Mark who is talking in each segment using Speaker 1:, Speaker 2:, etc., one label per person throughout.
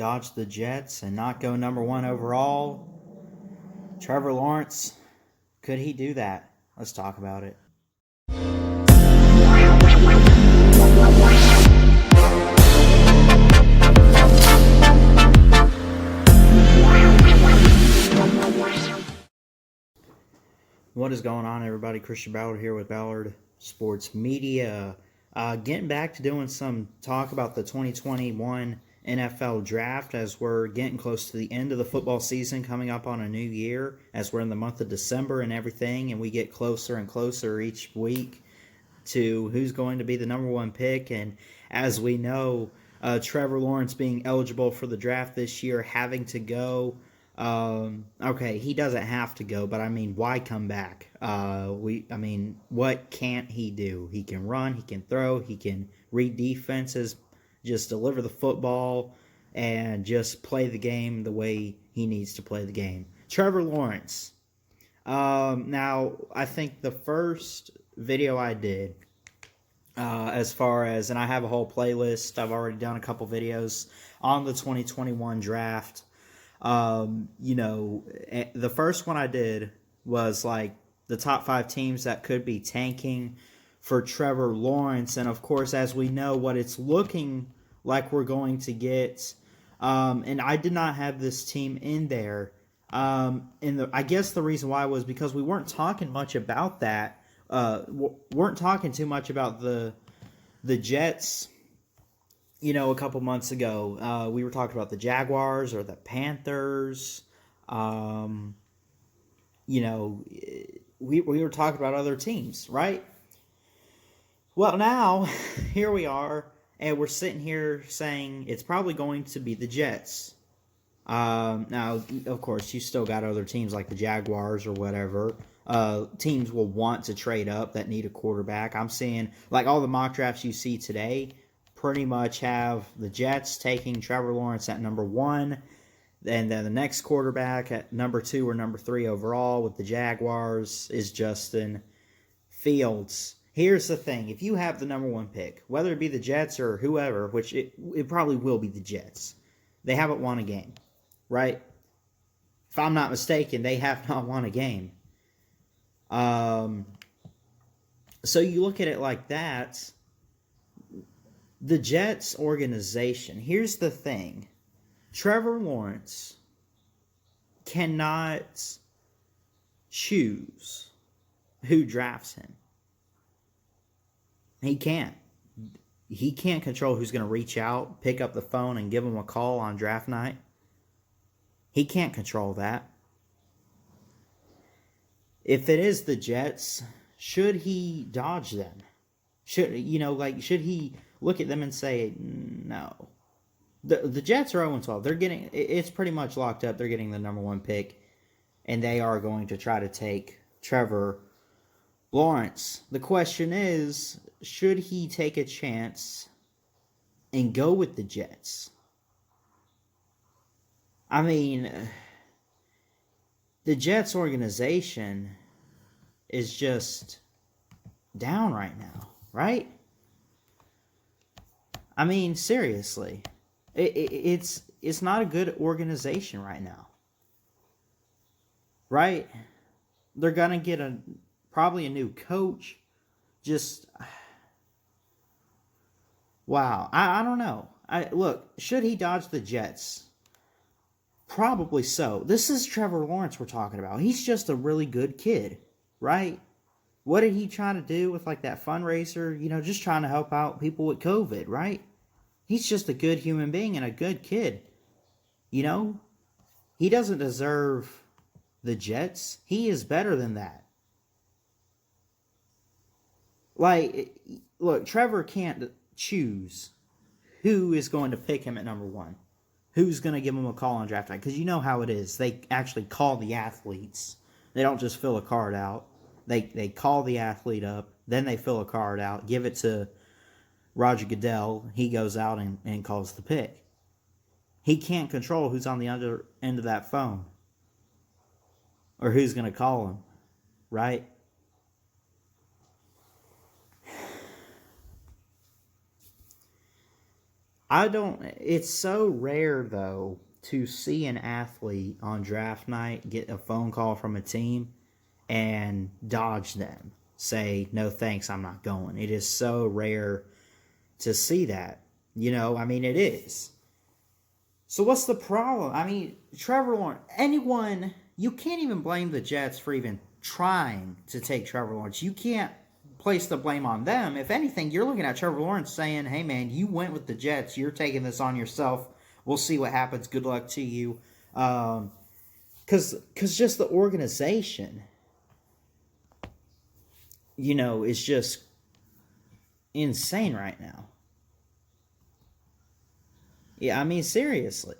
Speaker 1: dodge the Jets and not go number one overall? Trevor Lawrence, could he do that? Let's talk about it. What is going on, everybody? Christian Ballard here with Ballard Sports Media. Getting back to doing some talk about the 2021 NFL Draft as we're getting close to the end of the football season, coming up on a new year, as we're in the month of December and everything, and we get closer and closer each week to who's going to be the number one pick. And as we know, Trevor Lawrence being eligible for the draft this year, having to go. Okay, he doesn't have to go, but I mean, why come back? What can't he do? He can run, he can throw, he can read defenses, just deliver the football, and just play the game the way he needs to play the game. Trevor Lawrence. Now, I think the first video I did, as far as, and I have a whole playlist, I've already done a couple videos on the 2021 draft. The first one I did was like the top 5 teams that could be tanking for Trevor Lawrence. And of course, as we know, what it's looking like we're going to get. And I did not have this team in there. I guess the reason why was because we weren't talking much about that. Weren't talking too much about the Jets. A couple months ago, we were talking about the Jaguars or the Panthers. We were talking about other teams, right? Well, now, here we are, and we're sitting here saying it's probably going to be the Jets. Now, of course, you still got other teams like the Jaguars or whatever. Teams will want to trade up that need a quarterback. I'm seeing, like, all the mock drafts you see today pretty much have the Jets taking Trevor Lawrence at number 1, and then the next quarterback at number 2 or number 3 overall with the Jaguars is Justin Fields. Here's the thing. If you have the number 1 pick, whether it be the Jets or whoever, which it probably will be the Jets, they haven't won a game, right? If I'm not mistaken, they have not won a game. So you look at it like that. The Jets organization, here's the thing. Trevor Lawrence cannot choose who drafts him. He can't. He can't control who's going to reach out, pick up the phone, and give him a call on draft night. He can't control that. If it is the Jets, should he dodge them? Should he look at them and say, no? The Jets are 0-12. It's pretty much locked up. They're getting the number 1 pick, and they are going to try to take Trevor Lawrence. The question is, should he take a chance and go with the Jets? I mean, the Jets organization is just down right now, right? I mean, seriously, it's not a good organization right now, right? They're gonna get probably a new coach. Just wow, I don't know. Look, should he dodge the Jets? Probably so. This is Trevor Lawrence we're talking about. He's just a really good kid, right? What did he try to do with like that fundraiser? Just trying to help out people with COVID, right? He's just a good human being and a good kid. He doesn't deserve the Jets. He is better than that. Like, look, Trevor can't choose who is going to pick him at number 1. Who's going to give him a call on draft night? Because you know how it is. They actually call the athletes. They don't just fill a card out. They call the athlete up, then they fill a card out, give it to Roger Goodell. He goes out and calls the pick. He can't control who's on the other end of that phone or who's going to call him, right? I don't. It's so rare though to see an athlete on draft night get a phone call from a team and dodge them. Say no thanks, I'm not going. It is so rare to see that. I mean, it is. So what's the problem? I mean, Trevor Lawrence, anyone, you can't even blame the Jets for even trying to take Trevor Lawrence. You can't place the blame on them. If anything, you're looking at Trevor Lawrence saying, hey man, you went with the Jets. You're taking this on yourself. We'll see what happens. Good luck to you. Because just the organization, is just insane right now. Yeah, I mean, seriously.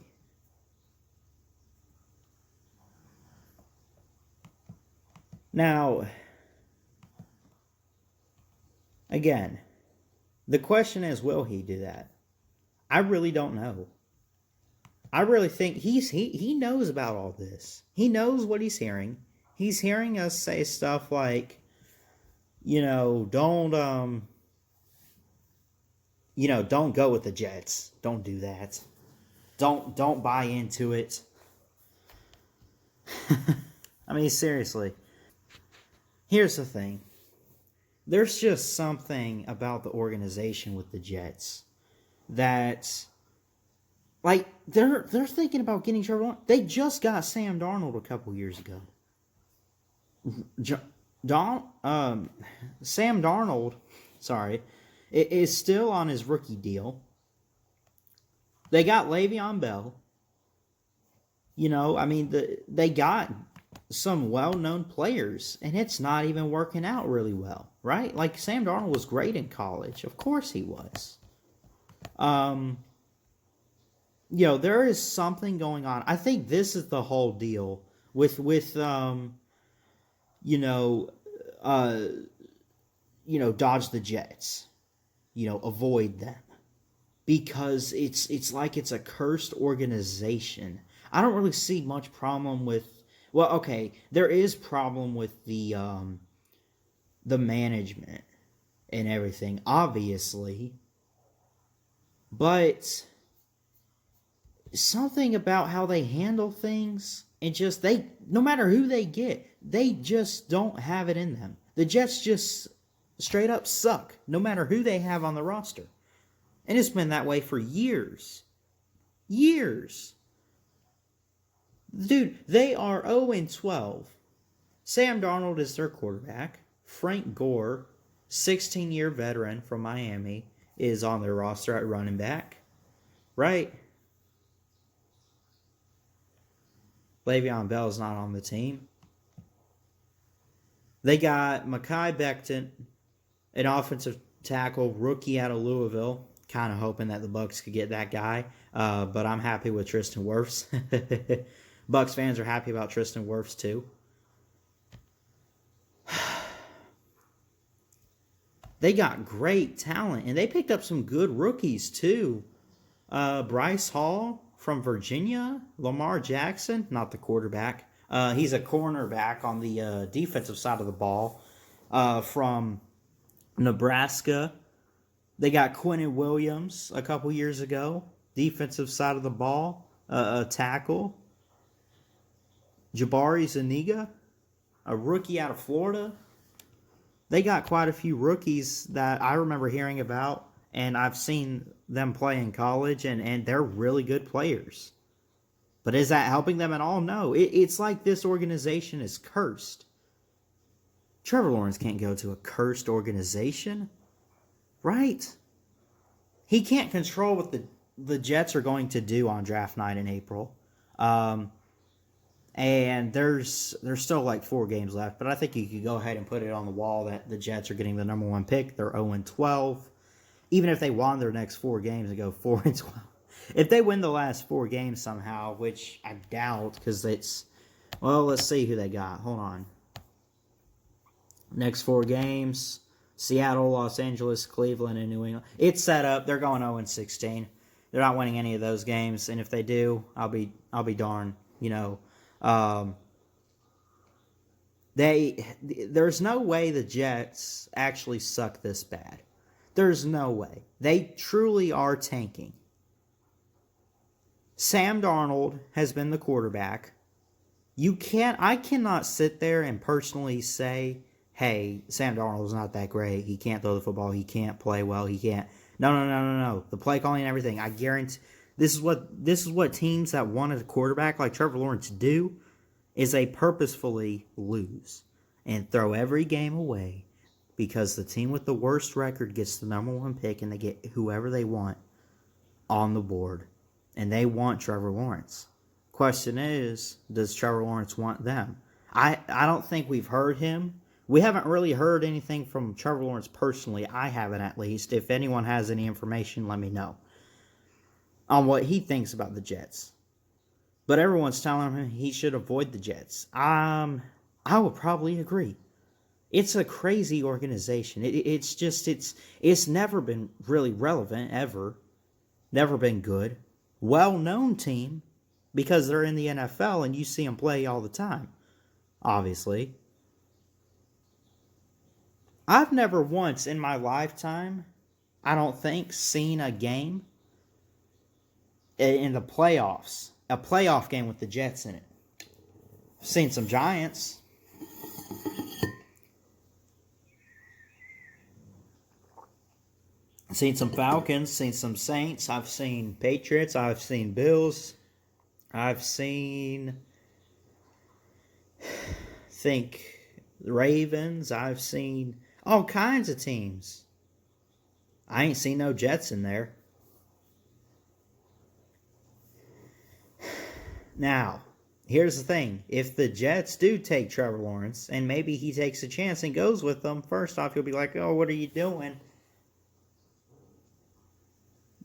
Speaker 1: Now, again, the question is, will he do that? I really don't know. I really think he knows about all this. He knows what he's hearing. He's hearing us say stuff like, don't don't go with the Jets. Don't do that. Don't buy into it. I mean, seriously. Here's the thing. There's just something about the organization with the Jets that, like, they're thinking about getting Trevor Lawrence. They just got Sam Darnold a couple years ago. Sam Darnold, sorry, is still on his rookie deal. They got Le'Veon Bell. I mean, they got some well-known players, and it's not even working out really well, right? Like, Sam Darnold was great in college. Of course he was. There is something going on. I think this is the whole deal with dodge the Jets. Avoid them. Because it's like it's a cursed organization. I don't really see much problem with... Well, okay, there is problem with the management and everything, obviously. But something about how they handle things, and just no matter who they get, they just don't have it in them. The Jets just straight up suck, no matter who they have on the roster. And it's been that way for years. Years. Dude, they are 0-12. Sam Darnold is their quarterback. Frank Gore, 16-year veteran from Miami, is on their roster at running back. Right? Le'Veon Bell is not on the team. They got Mekhi Becton, an offensive tackle, rookie out of Louisville. Kind of hoping that the Bucs could get that guy. But I'm happy with Tristan Wirfs. Bucs fans are happy about Tristan Wirfs too. They got great talent, and they picked up some good rookies too. Bryce Hall from Virginia, Lamar Jackson, not the quarterback. He's a cornerback on the defensive side of the ball from Nebraska. They got Quinnen Williams a couple years ago, defensive side of the ball, a tackle. Jabari Zuniga, a rookie out of Florida. They got quite a few rookies that I remember hearing about, and I've seen them play in college, and they're really good players. But is that helping them at all? No. It's like this organization is cursed. Trevor Lawrence can't go to a cursed organization, right? He can't control what the Jets are going to do on draft night in April. And there's still like 4 games left, but I think you could go ahead and put it on the wall that the Jets are getting the number 1 pick. They're 0-12. Even if they won their next 4 games and go 4-12. If they win the last 4 games somehow, which I doubt, because it's... Well, let's see who they got. Hold on. Next 4 games: Seattle, Los Angeles, Cleveland, and New England. It's set up. They're going 0-16. They're not winning any of those games, and if they do, I'll be darned. There's no way the Jets actually suck this bad. There's no way. They truly are tanking. Sam Darnold has been the quarterback. I cannot sit there and personally say, hey, Sam Darnold's not that great. He can't throw the football. He can't play well. He can't. No. The play calling and everything. I guarantee this is what teams that wanted a quarterback like Trevor Lawrence do, is they purposefully lose and throw every game away because the team with the worst record gets the number one pick and they get whoever they want on the board. And they want Trevor Lawrence. Question is, does Trevor Lawrence want them? I don't think we've heard him. We haven't really heard anything from Trevor Lawrence personally. I haven't, at least. If anyone has any information, let me know on what he thinks about the Jets. But everyone's telling him he should avoid the Jets. I would probably agree. It's a crazy organization. It's never been really relevant, ever. Never been good. Well-known team because they're in the NFL and you see them play all the time, obviously. I've never once in my lifetime, I don't think, seen a game in the playoffs, a playoff game with the Jets in it. I've seen some Giants. I've seen some Falcons, seen some Saints, I've seen Patriots, I've seen Bills, I've seen, think, Ravens, I've seen all kinds of teams. I ain't seen no Jets in there. Now, here's the thing. If the Jets do take Trevor Lawrence, and maybe he takes a chance and goes with them, first off, you'll be like, oh, what are you doing?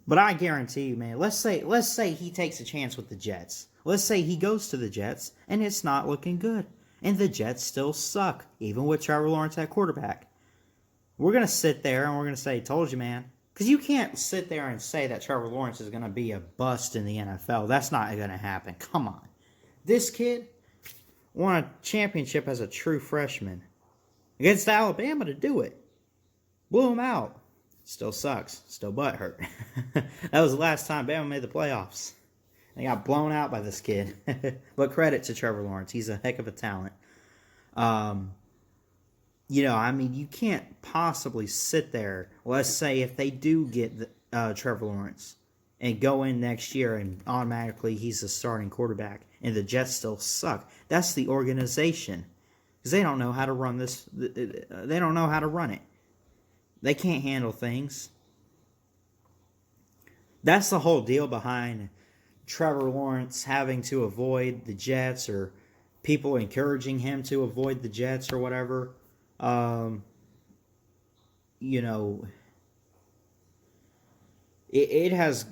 Speaker 1: But I guarantee you, man, let's say he takes a chance with the Jets. Let's say he goes to the Jets, and it's not looking good. And the Jets still suck, even with Trevor Lawrence at quarterback. We're going to sit there and we're going to say, told you, man. Because you can't sit there and say that Trevor Lawrence is going to be a bust in the NFL. That's not going to happen. Come on. This kid won a championship as a true freshman against Alabama to do it. Blew him out. Still sucks. Still butthurt. That was the last time Bama made the playoffs. They got blown out by this kid. But credit to Trevor Lawrence. He's a heck of a talent. You can't possibly sit there. Let's say if they do get Trevor Lawrence and go in next year and automatically he's the starting quarterback and the Jets still suck. That's the organization. Because they don't know how to run this. They don't know how to run it. They can't handle things. That's the whole deal behind Trevor Lawrence having to avoid the Jets or people encouraging him to avoid the Jets or whatever. It has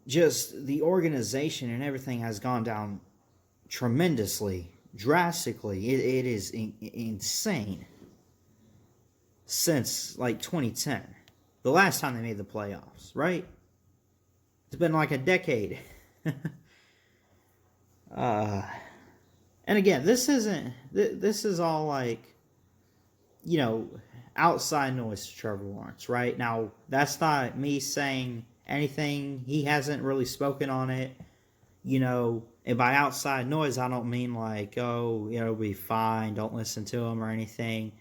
Speaker 1: just, the organization and everything has gone down tremendously, drastically. It is insane. Since like 2010, the last time they made the playoffs, right? It's been like a decade. And again, this is all like, outside noise to Trevor Lawrence, right? Now, that's not me saying anything. He hasn't really spoken on it, and by outside noise, I don't mean like, oh, it'll be fine, don't listen to him or anything.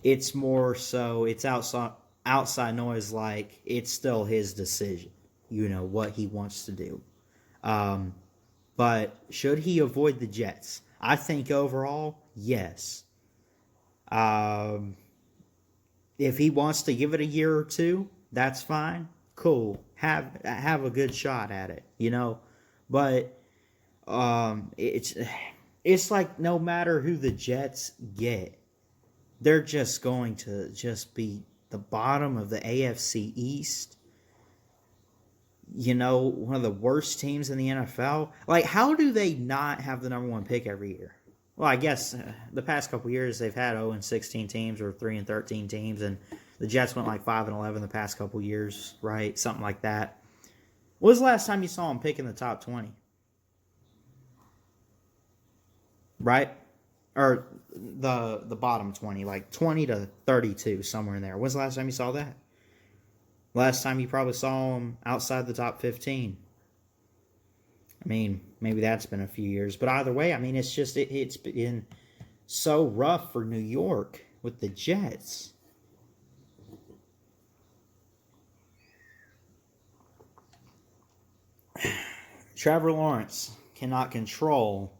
Speaker 1: It's more so, it's outside noise, like it's still his decision, what he wants to do. But should he avoid the Jets? I think overall, yes. If he wants to give it a year or two, that's fine. Cool. Have a good shot at it, But it's like no matter who the Jets get, they're just going to just be the bottom of the AFC East. One of the worst teams in the NFL. Like, how do they not have the number one pick every year? Well, I guess the past couple years they've had 0-16 teams or 3-13 teams, and the Jets went like 5-11 the past couple years, right? Something like that. When was the last time you saw them pick in the top 20? Right? Or the bottom 20, like 20 to 32, somewhere in there. When's the last time you saw that? Last time you probably saw him outside the top 15. I mean, maybe that's been a few years. But either way, I mean, it's just, it's been so rough for New York with the Jets. Trevor Lawrence cannot control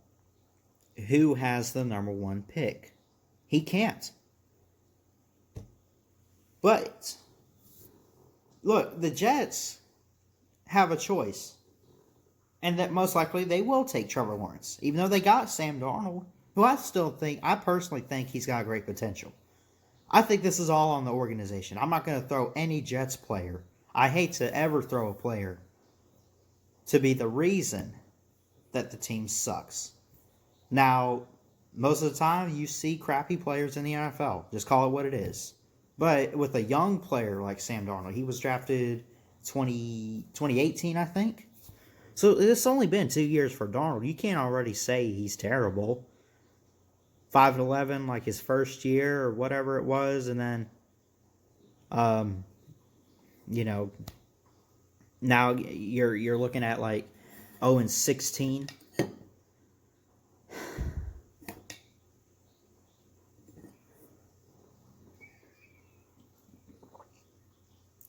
Speaker 1: who has the number one pick. He can't. But, look, the Jets have a choice. And that most likely they will take Trevor Lawrence. Even though they got Sam Darnold, who I personally think he's got great potential. I think this is all on the organization. I'm not going to throw any Jets player. I hate to ever throw a player to be the reason that the team sucks. Now, most of the time you see crappy players in the NFL. Just call it what it is. But with a young player like Sam Darnold, he was drafted 2018, I think. So it's only been 2 years for Darnold. You can't already say he's terrible. 5-11 like his first year or whatever it was, and then, now you're looking at like 0-16.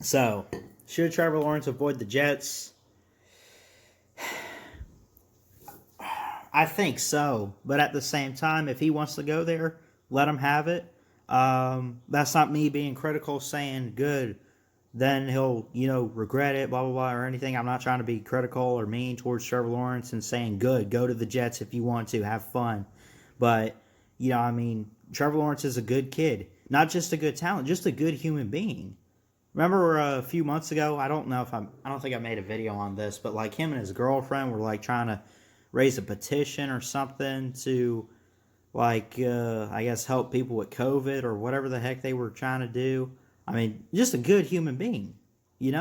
Speaker 1: So, should Trevor Lawrence avoid the Jets? I think so, but at the same time, if he wants to go there, let him have it. That's not me being critical, saying good, then he'll, regret it, blah, blah, blah, or anything. I'm not trying to be critical or mean towards Trevor Lawrence and saying good, go to the Jets if you want to, have fun. But, Trevor Lawrence is a good kid. Not just a good talent, just a good human being. Remember a few months ago, I don't think I made a video on this, but like him and his girlfriend were like trying to raise a petition or something to I guess help people with COVID or whatever the heck they were trying to do. I mean, just a good human being, he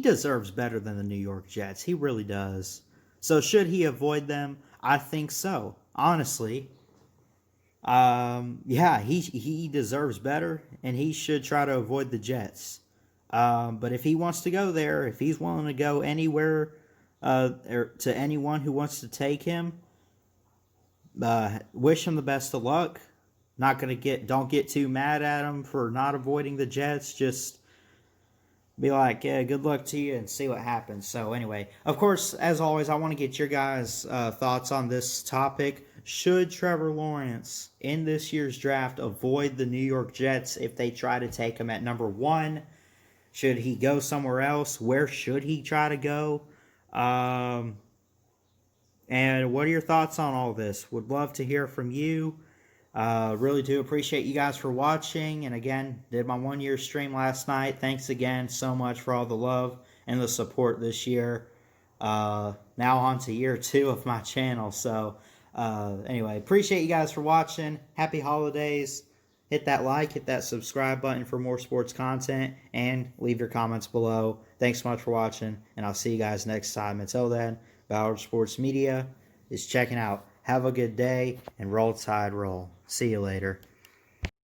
Speaker 1: deserves better than the New York Jets. He really does. So should he avoid them? I think so. Honestly. He deserves better, and he should try to avoid the Jets. But if he wants to go there, if he's willing to go anywhere, or to anyone who wants to take him, wish him the best of luck. Don't get too mad at him for not avoiding the Jets. Just be like, yeah, good luck to you and see what happens. So anyway, of course, as always, I want to get your guys' thoughts on this topic. Should Trevor Lawrence in this year's draft avoid the New York Jets if they try to take him at number 1? Should he go somewhere else? Where should he try to go? And what are your thoughts on all this? Would love to hear from you. Really do appreciate you guys for watching. And again, did my 1-year stream last night. Thanks again so much for all the love and the support this year. Now on to year 2 of my channel. So anyway, appreciate you guys for watching. Happy holidays. Hit that like, hit that subscribe button for more sports content, and leave your comments below. Thanks so much for watching, and I'll see you guys next time. Until then, Ballard Sports Media is checking out. Have a good day, and roll tide roll. See you later.